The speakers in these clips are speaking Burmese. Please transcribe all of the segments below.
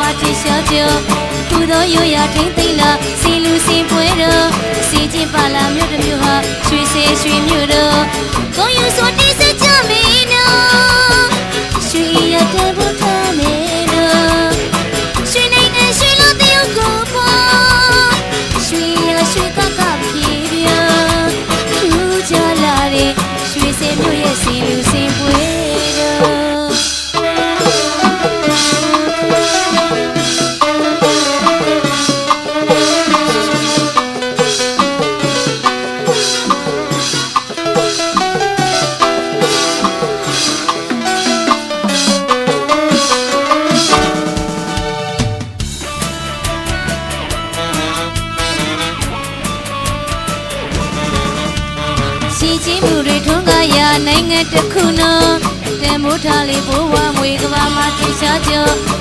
မှာထင်ရှားကြကုသိုလ်ရိုးရာထိမ့်သိမ့်လာစီလူစီပွဲတော်စီချင်းပါလာမြို့တစ်မြို့ဟာရွှေစေရွှေမြို့တော်ကိုယူဆိုတိစကြမင်းနော်ရွှေရတဲ့ဘုရားမင်းနော်ရွှေနိုင်တဲ့ရွှေလို့တယောက်ကိုပေါ်ရွှေရရွှေကကပြေပြထူးကြလာတဲ့ရွှေစေမြို့ရဲ့စီလူစီပွဲတော်နိုင်ငံတစ်ခုနော်တန်မိုးထားလေးဘိုးဝမွေကဘာမှာထင်ရှားကြ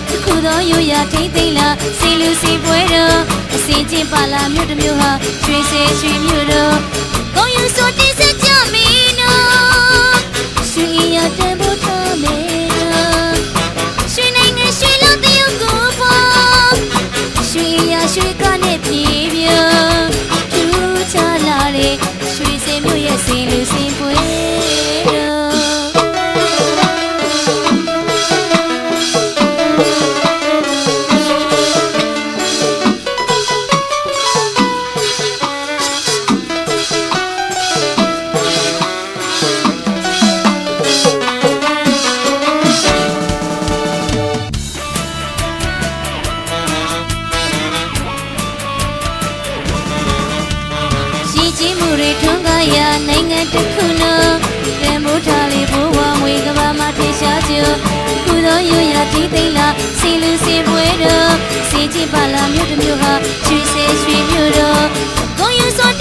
တစ်ခုသောရိုးရာထိမ့်သိမ့်လာစီလူစီပွဲတော်အစင်ချင်းပါလာမြို့တစ်မြို့ဟာရွှေစေရွှေမြို့တော်ကိုယူဆိုတိစကြမင်းနော်ရွှေရတန်မိုးထားမင်းနော်ရွှေနိုင်ငံရွှေလို့တယောက်ကိုပေါ်ရွှေရရွှေကနဲ့ပြေပြထူးခြားလာတဲ့ရွှေစေမြို့ရဲ့စီလူစီပွဲနိုင်ငံတစ်ခုနော်တန်မိုးထားလေးဘိုးဝမွေကဘာမှာထင်ရှားကြကုသိုလ်ရိုးရာထိမ့်သိမ့်လာစီလူစီပွဲတော်စီချင်းပါလာမြို့တစ်မြို့ဟာရွှေစေရွှေမြို့တော်ကိုယူဆို